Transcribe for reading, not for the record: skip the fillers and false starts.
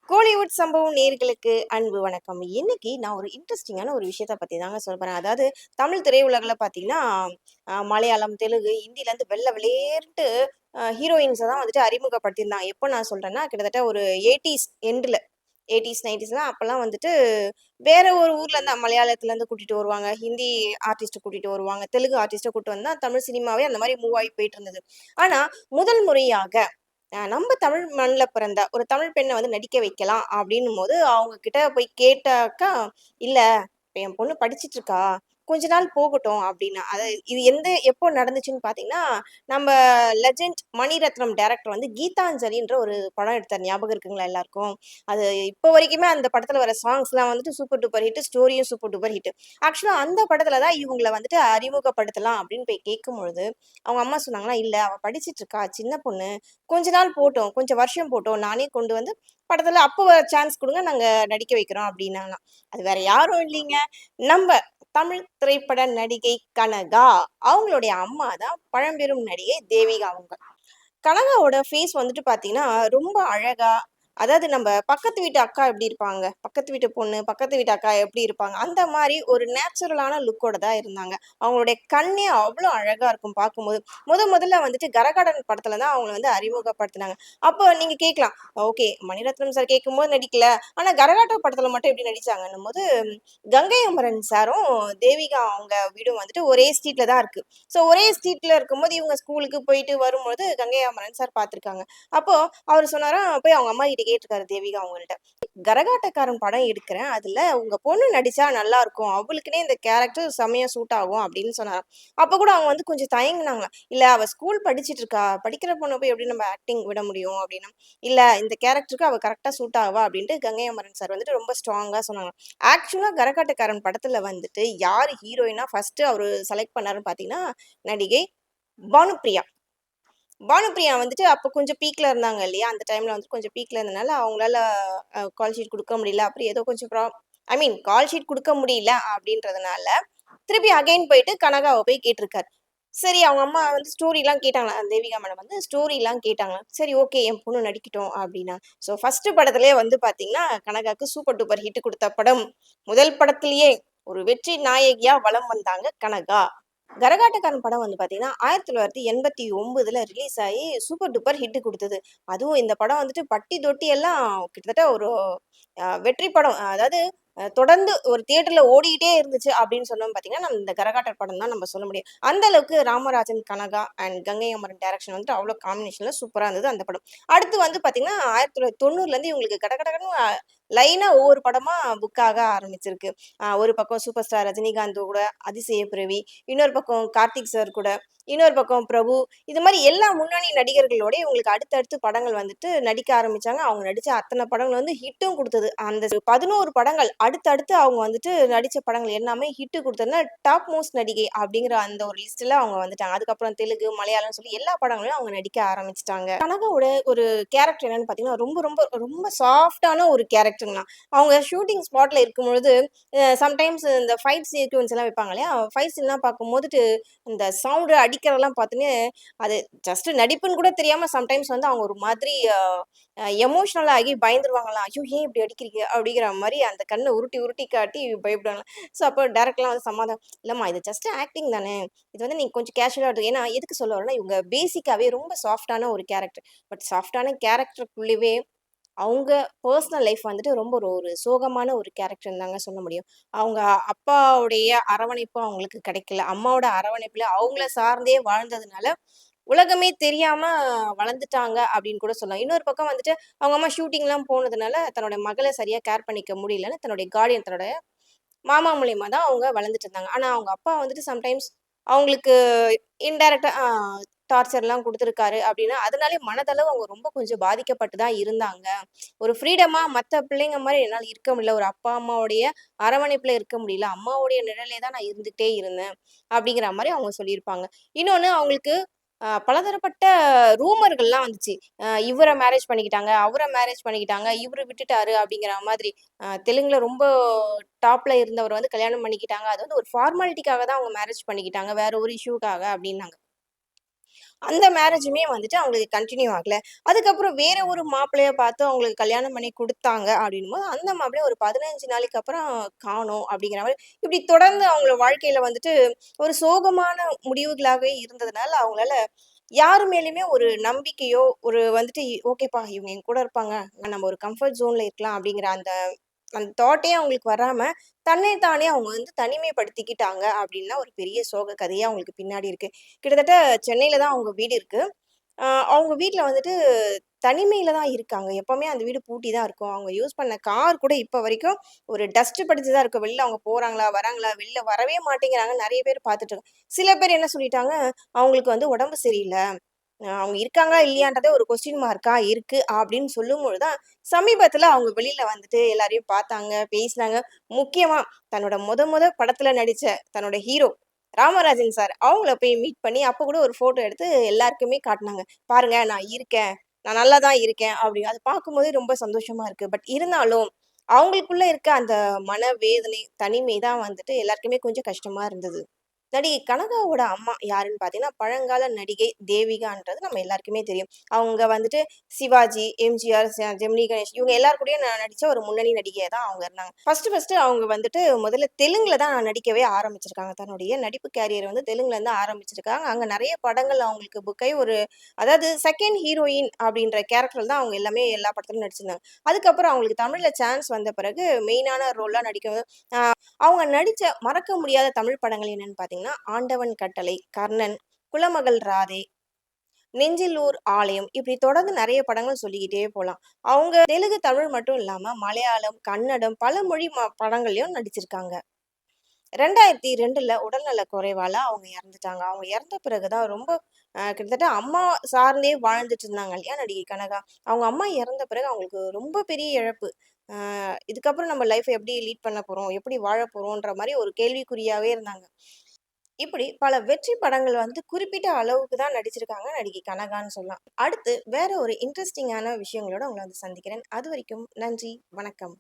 கோலிவுட் சம்பவம் நேர்களுக்கு அன்பு வணக்கம். இன்னைக்கு நான் ஒரு இன்ட்ரெஸ்டிங்கான ஒரு விஷயத்த பத்தி தாங்க சொல்ல போறேன். அதாவது தமிழ் திரையுலகுல பார்த்தீங்கன்னா, மலையாளம், தெலுங்கு, ஹிந்திலேருந்து வெள்ள வெளியேறுட்டு ஹீரோயின்ஸ தான் வந்துட்டு அறிமுகப்படுத்தியிருந்தாங்க. எப்போ நான் சொல்றேன்னா, கிட்டத்தட்ட ஒரு 80ஸ் எண்டுல 80ஸ், 90ஸ்லாம் அப்பலாம் வந்துட்டு வேற ஒரு ஊர்லேருந்து மலையாளத்துலேருந்து கூட்டிட்டு வருவாங்க. ஹிந்தி ஆர்டிஸ்ட்ட கூட்டிட்டு வருவாங்க. தெலுங்கு ஆர்டிஸ்ட்ட கூட்டு வந்தா தமிழ் சினிமாவே அந்த மாரி மூவ் ஆகி போயிட்டு இருந்தது. ஆனா, முதல் முறையாக நம்ம தமிழ் மண்ல பிறந்த ஒரு தமிழ் பெண்ண வந்து நடிக்க வைக்கலாம் அப்படின்னும்போது, அவங்க கிட்ட போய் கேட்டாக்கா, "இல்ல, இப்ப என் பொண்ணு படிச்சுட்டு இருக்கா. கொஞ்ச நாள் போகட்டும்" அப்படின்னா. இது எப்போ நடந்துச்சுன்னு பார்த்தீங்கன்னா, நம்ப லெஜெண்ட் மணிரத்னம் டைரக்டர் வந்து கீதாஞ்சலின்ற ஒரு படம் எடுத்தார். ஞாபகம் இருக்குங்களா எல்லாருக்கும்? அது இப்போ வரைக்குமே அந்த படத்துல வர சாங்ஸ்லாம் வந்துட்டு சூப்பர் டூப்பர் ஹிட். ஸ்டோரியும் சூப்பர் டூப்பர் ஹிட். ஆக்சுவலா அந்த படத்துல தான் இவங்கள வந்துட்டு அறிமுகப்படுத்தலாம் அப்படின்னு போய் கேட்கும்பொழுது, அவங்க அம்மா சொன்னாங்களா, "இல்ல, அவ படிச்சுட்டு இருக்கா. சின்ன பொண்ணு. கொஞ்ச நாள் போட்டும். கொஞ்சம் வருஷம் போட்டும். நானே கொண்டு வந்து படத்துல அப்ப சான்ஸ் குடுங்க. நாங்க நடிக்க வைக்கிறோம்" அப்டின்னாங்களாம். அது வேற யாரும் இல்லீங்க. நம்ப தமிழ் திரைப்பட நடிகை கனகா. அவங்களுடைய அம்மா தான் பழம்பெரும் நடிகை தேவிகா அவங்க. கனகாவோட ஃபேஸ் வந்துட்டு பார்த்தீங்கன்னா, ரொம்ப அழகா, அதாவது நம்ப பக்கத்து வீட்டு அக்கா எப்படி இருப்பாங்க? பக்கத்து வீட்டு பொண்ணு, பக்கத்து வீட்டு அக்கா எப்படி இருப்பாங்க? அந்த மாரி ஒரு நேச்சுரலான லுக்கோட தான் இருந்தாங்க. அவங்களுடைய கண்ணே அவ்ளோ அழகா இருக்கும் பார்க்கும்போது. முதல்ல வந்துட்டு கரகாட்டன் படத்துல தான் அவங்கள வந்து அறிமுகப்படுத்துனாங்க. அப்போ நீங்க கேட்கலாம், ஓகே, மணிரத்னம் சார் கேட்கும்போது நடிக்கல. ஆனா கரகாட்டம் படத்துல மட்டும் எப்படி நடிச்சாங்கன்னும்போது, கங்கை அமரன் சாரும், தேவிகா அவங்க வீடும் வந்துட்டு ஒரே ஸ்ட்ரீட்ல தான் இருக்கு. ஸோ ஒரே ஸ்ட்ரீட்ல இருக்கும்போது இவங்க ஸ்கூலுக்கு போயிட்டு வரும்பொழுது கங்கை அமரன் சார் பார்த்துருக்காங்க. அப்போ அவரு சொன்னாராம், போய் அவங்க அம்மாகிட்ட கேட்டுருக்காரு தேவிகா அவங்கள்ட்ட. "கரகாட்டக்காரன் படம் எடுக்கிறேன். அதுல உங்க பொண்ணு நடிச்சா நல்லாருக்கும். அவளுக்குன்னே இந்த கேரக்டர் செம்மையா சூட் ஆகும்" அப்படின்னு சொன்னாராம். அப்ப கூட அவங்க வந்து கொஞ்சம் தயங்குனாங்களாம். "இல்ல, அவ ஸ்கூல் படிச்சுட்டு இருக்கா. படிக்கிற பொண்ண போய் எப்படி நம்ம ஆக்டிங் விட முடியும்?" அப்படின்னா. "இல்ல, இந்த கேரக்டருக்கு அவ கரெக்ட்டா சூட் ஆவா" அப்படின்ட்டு கங்கை அமரன் சார் வந்துட்டு ரொம்ப ஸ்ட்ராங்கா சொன்னாங்க. ஆக்சுவலா கரகாட்டக்காரன் படத்துல வந்துட்டு யாரு ஹீரோயினா ஃபர்ஸ்ட் அவரு செலக்ட் பண்ணாருன்னு பார்த்தீங்கன்னா, நடிகை பானுப்பிரியா. பானுப்பிரியா வந்துட்டு அப்ப கொஞ்சம் பீக்ல இருந்தாங்க இல்லையா? அந்த டைம்ல வந்து கொஞ்சம் பீக்ல இருந்தனால அவங்களால கால் ஷீட் குடுக்க முடியல. அப்புறம் ஏதோ கொஞ்சம் ஐ மீன் கால் ஷீட் குடுக்க முடியல அப்படின்றதுனால, திருப்பி அகைன் போயிட்டு கனகாவ போய் கேட்டுருக்காரு. சரி, அவங்க அம்மா வந்து ஸ்டோரிலாம் கேட்டாங்களாம். தேவிகா மேடம் வந்து ஸ்டோரிலாம் கேட்டாங்களாம். சரி, ஓகே, என் பொண்ணு நடிக்கட்டும் அப்டின்னா. ஸோ ஃபர்ஸ்ட் படத்திலேயே வந்து பார்த்தீங்கன்னா, கனகாக்கு சூப்பர் டூப்பர் ஹிட் குடுத்த படம். முதல் படத்திலேயே ஒரு வெற்றி நாயகியா வலம் வந்தாங்க கனகா. கரகாட்டக்காரன் படம் வந்து பார்த்தீங்கன்னா, 1989ல ரிலீஸ் ஆயி சூப்பர் டூப்பர் ஹிட் குடுத்தது. அதுவும் இந்த படம் வந்துட்டு பட்டி தொட்டி எல்லாம் கிட்டத்தட்ட ஒரு வெற்றி படம். அதாவது தொடர்ந்து ஒரு தியேட்டர்ல ஓடிக்கிட்டே இருந்துச்சு அப்படின்னு சொன்னோம் பார்த்தீங்கன்னா, நம்ம இந்த கரகாட்டர் படம் தான் நம்ம சொல்ல முடியும். அந்த அளவுக்கு ராமராஜன், கனகா அண்ட் கங்கை அமரன் டைரக்ஷன் வந்துட்டு அவ்ளோ காம்பினேஷன்ல சூப்பரா இருந்தது அந்த படம். அடுத்து வந்து பார்த்தீங்கன்னா, 1990லேருந்து இவங்களுக்கு கட கட கடன்னு லைனா ஒவ்வொரு படமா புக் ஆக ஆரம்பிச்சிருக்கு. ஒரு பக்கம் சூப்பர் ஸ்டார் ரஜினிகாந்த் கூட அதிசய பிறவி, இன்னொரு பக்கம் கார்த்திக் சார் கூட, இன்னொரு பக்கம் பிரபு. இது மாரி எல்லா முன்னணி நடிகர்களோட இவங்களுக்கு அடுத்தடுத்து படங்கள் வந்துட்டு நடிக்க ஆரம்பிச்சாங்க. அவங்க நடிச்ச அத்தன படங்கள் வந்து ஹிட்டும் குடுத்தது. அந்த 11 படங்கள் அடுத்தடுத்து அவங்க வந்துட்டு நடிச்ச படங்கள் எல்லாமே ஹிட் குடுத்ததுனால, டாப் மோஸ்ட் நடிகை அப்படிங்கிற அந்த ஒரு லிஸ்ட்ல அவங்க வந்துட்டாங்க. அதுக்கப்புறம் தெலுங்கு, மலையாளம்னு சொல்லி எல்லா படங்களையும் அவங்க நடிக்க ஆரம்பிச்சுட்டாங்க. கனகாவோட ஒரு கேரக்டர் என்னன்னு பார்த்தீங்கன்னா, ரொம்ப ரொம்ப ரொம்ப சாஃப்ட்டான ஒரு கேரக்டருங்களாம். அவங்க ஷூட்டிங் ஸ்பாட்ல இருக்கும்பொழுது, சம்டைம்ஸ் இந்த ஃபைட் சீக்வென்ஸ் எல்லாம் வைப்பாங்க இல்லையா? ஃபைட் சீன்லாம் பார்க்கும்போதுட்டு, இந்த சவுண்டு அடிக்கிறதெல்லாம் பார்த்தோன்னே, அது ஜஸ்ட் நடிப்புன்னு கூட தெரியாம சம்டைம்ஸ் வந்து அவங்க ஒரு மாதிரி எமோஷனல் ஆகி பயந்துருவாங்களாம். "ஐயோ! ஏன் இப்படி அடிக்கிறீங்க?" அப்படிங்கிற மாரி அந்த கண்ண உருட்டி உருட்டி காட்டி பயப்படுவாங்களாம். ஸோ அப்போ டைரக்டர்லாம் வந்து சமாதானம், "இல்லம்மா, இது ஜஸ்ட் ஆக்டிங் தானே. இது வந்து நீங்க கொஞ்சம் கேஷுவலா எடுத்துக்க." ஏன்னா எதுக்கு சொல்ல வரேன்னா, இவங்க பேசிக்காவே ரொம்ப சாஃப்ட்டான ஒரு கேரக்டர். பட் சாஃப்ட்டான கேரக்டருக்குள்ளவே அவங்க பெர்சனல் லைஃப் வந்துட்டு ரொம்ப ஒரு ஒரு சோகமான ஒரு கேரக்டர்ன்னு தாங்க சொல்ல முடியும். அவங்க அப்பாவுடைய அரவணைப்பு அவங்களுக்கு கிடைக்கல. அம்மாவோட அரவணைப்புல அவங்கள சார்ந்தே வாழ்ந்ததுனால, உலகமே தெரியாம வளர்ந்துட்டாங்க அப்படின்னு கூட சொல்லலாம். இன்னொரு பக்கம் வந்துட்டு அவங்க அம்மா ஷூட்டிங்லாம் போனதுனால, தன்னோட மகள சரியா கேர் பண்ணிக்க முடியலன்னு தன்னுடைய கார்டியன் தன்னோட மாமா மூலியமா தான் அவங்க வளர்ந்துட்டு இருந்தாங்க. ஆனா அவங்க அப்பா வந்துட்டு சம்டைம்ஸ் அவங்களுக்கு இன்டைரக்ட்டா டார்ச்சர்லாம் குடுத்துருக்காரு அப்டின்னா, அதனாலயே மனதளவு அவங்க ரொம்ப கொஞ்சம் பாதிக்கப்பட்டு தான் இருந்தாங்க. ஒரு ஃப்ரீடமா மத்த பிள்ளைங்க மாரி என்னால இருக்க முடியல. ஒரு அப்பா, அம்மாவுடைய அரவணைப்புல இருக்க முடியல. அம்மாவுடைய நிழலே தான் நான் இருந்துகிட்டே இருந்தேன். அப்டிங்கிற மாரி அவங்க சொல்லியிருப்பாங்க. இன்னொன்னு அவங்களுக்கு பலதரப்பட்ட ரூமர்கள்லாம் வந்துச்சு. இவர மேரேஜ் பண்ணிக்கிட்டாங்க, அவர மேரேஜ் பண்ணிக்கிட்டாங்க, இவரு விட்டுட்டாரு அப்டிங்கிற மாதிரி. தெலுங்குல ரொம்ப டாப்ல இருந்தவர வந்து கல்யாணம் பண்ணிக்கிட்டாங்க. அது வந்து ஒரு ஃபார்மாலிட்டிக்காக தான் அவங்க மேரேஜ் பண்ணிக்கிட்டாங்க. வேற ஒரு இஷ்யூக்காக அப்டின்னாங்க. அந்த மேரேஜுமே வந்துட்டு அவங்களுக்கு கன்டின்யூ ஆகல. அதுக்கப்புறம் வேற ஒரு மாப்பிள்ளைய பார்த்து அவங்களுக்கு கல்யாணம் பண்ணி குடுத்தாங்க அப்படின்னும்போது, அந்த மாப்பிள்ளைய ஒரு 15 நாளைக்கு அப்புறம் காணோம் அப்படிங்கிற மாரி, இப்படி தொடர்ந்து அவங்கள வாழ்க்கையில வந்துட்டு ஒரு சோகமான முடிவுகளாவே இருந்ததுனால, அவங்களால யாரு மேலயுமே ஒரு நம்பிக்கையோ, ஒரு வந்துட்டு ஓகேப்பா இவங்க என் கூட இருப்பாங்க. நம்ம ஒரு கம்ஃபர்ட் ஜோன்ல இருக்கலாம் அப்படிங்கிற அந்த அந்த தாட்டே அவங்களுக்கு வராம, தன்னை தானே அவங்க வந்து தனிமைப்படுத்திக்கிட்டாங்க அப்டின்னா, ஒரு பெரிய சோக கதையே அவங்களுக்கு பின்னாடி இருக்கு. கிட்டத்தட்ட சென்னையில தான் அவங்க வீடு இருக்கு. அ அவங்க வீட்ல வந்துட்டு தனிமையில தான் இருக்காங்க. எப்பவுமே அந்த வீடு பூட்டி தான் இருக்கும். அவங்க யூஸ் பண்ண கார் கூட இப்ப வரைக்கும் ஒரு டஸ்ட் படிஞ்சு தான் இருக்கு. வெளில அவங்க போறாங்களா, வராங்களா, வெளில வரவே மாட்டேங்கிறாங்க. நெறைய பேர் பார்த்துட்டு இருக்கோம். சில பேர் என்ன சொல்லிட்டாங்க, அவங்களுக்கு வந்து உடம்பு சரியில்ல. அவங்க இருக்காங்களா, இல்லையான்றதே ஒரு கொஸ்டின் மார்க்கா இருக்கு அப்படின்னு சொல்லும்பொழுது தான், சமீபத்தில அவங்க வெளியில வந்துட்டு எல்லாரையும் பார்த்தாங்க, பேசினாங்க. முக்கியமா தன்னோட மொத படத்துல நடிச்ச தன்னோட ஹீரோ ராமராஜன் சார் அவங்கள போய் மீட் பண்ணி, அப்ப கூட ஒரு ஃபோட்டோ எடுத்து எல்லாருக்குமே காட்டுனாங்க. "பாருங்க நான் இருக்கேன். நான் நல்லா தான் இருக்கேன்." அப்படி அத பார்க்கும்போதே ரொம்ப சந்தோஷமா இருக்கு. பட் இருந்தாலும், அவங்களுக்குள்ள இருக்க அந்த மனவேதனை, தனிமை தான் வந்துட்டு எல்லாருக்குமே கொஞ்சம் கஷ்டமா இருந்தது. நடிகை கனகாவோட அம்மா யாருன்னு பார்த்தீங்கன்னா, பழங்கால நடிகை தேவிகான்றது நம்ம எல்லாருக்குமே தெரியும். அவங்க வந்துட்டு சிவாஜி, எம்ஜிஆர், ஜெமினி கணேஷ் இவங்க எல்லார் கூடயும் நடிச்ச ஒரு முன்னணி நடிகையா தான் அவங்க இருந்தாங்க. ஃபர்ஸ்ட்டு அவங்க வந்துட்டு முதல்ல தெலுங்குல தான் நடிக்கவே ஆரம்பிச்சிருக்காங்க. தன்னுடைய நடிப்பு கேரியர் வந்து தெலுங்குல இருந்து ஆரம்பிச்சிருக்காங்க. அங்க நெறைய படங்கள் அவங்களுக்கு புக் ஆயி ஒரு அதாவது செகண்ட் ஹீரோயின் அப்படின்ற கேரக்டர்ல தான் அவங்க எல்லாமே எல்லா படத்துலயும் நடிச்சிருந்தாங்க. அதுக்கப்புறம் அவங்களுக்கு தமிழ்ல சான்ஸ் வந்த பிறகு மெயினான ரோலா நடிக்க அ அவங்க நடிச்ச மறக்க முடியாத தமிழ் படங்கள் என்னன்னு பார்த்தீங்கன்னா, ஆண்டவன் கட்டளை, கர்ணன், குலமகள் ராதே, நெஞ்சில் ஓர் ஆலயம் இப்படி தொடர்ந்து நெறைய படங்கள் சொல்லிக்கிட்டே போலாம். அவங்க தெலுங்கு, தமிழ் மட்டும் இல்லாம மலையாளம், கன்னடம் பல மொழி படங்கள்லயும் நடிச்சிருக்காங்க. 2002ல உடல்நலக் குறைவால அவங்க இறந்துட்டாங்க. அவங்க இறந்த பிறகு தான் ரொம்ப கிட்டத்தட்ட அம்மா சார்ந்தே வாழ்ந்துட்டு இருந்தாங்க இல்லையா நடிகை கனகா. அவங்க அம்மா இறந்த பிறகு அவங்களுக்கு ரொம்ப பெரிய இழப்பு. இதுக்கப்புறம் நம்ம லைஃப்ப எப்படி லீட் பண்ண போறோம்? எப்படி வாழப் போறோம்ன்ற மாரி ஒரு கேள்விக்குறியாவே இருந்தாங்க. இப்படி பல வெற்றி படங்கள் வந்து குறிப்பிட்ட அளவுக்கு தான் நடிச்சிருக்காங்க நடிகை கனகான்னு சொல்லலாம். அடுத்து வேற ஒரு இன்ட்ரஸ்டிங்கான விஷயங்களோட உங்கள வந்து சந்திக்கிறேன். அதுவரைக்கும் நன்றி, வணக்கம்.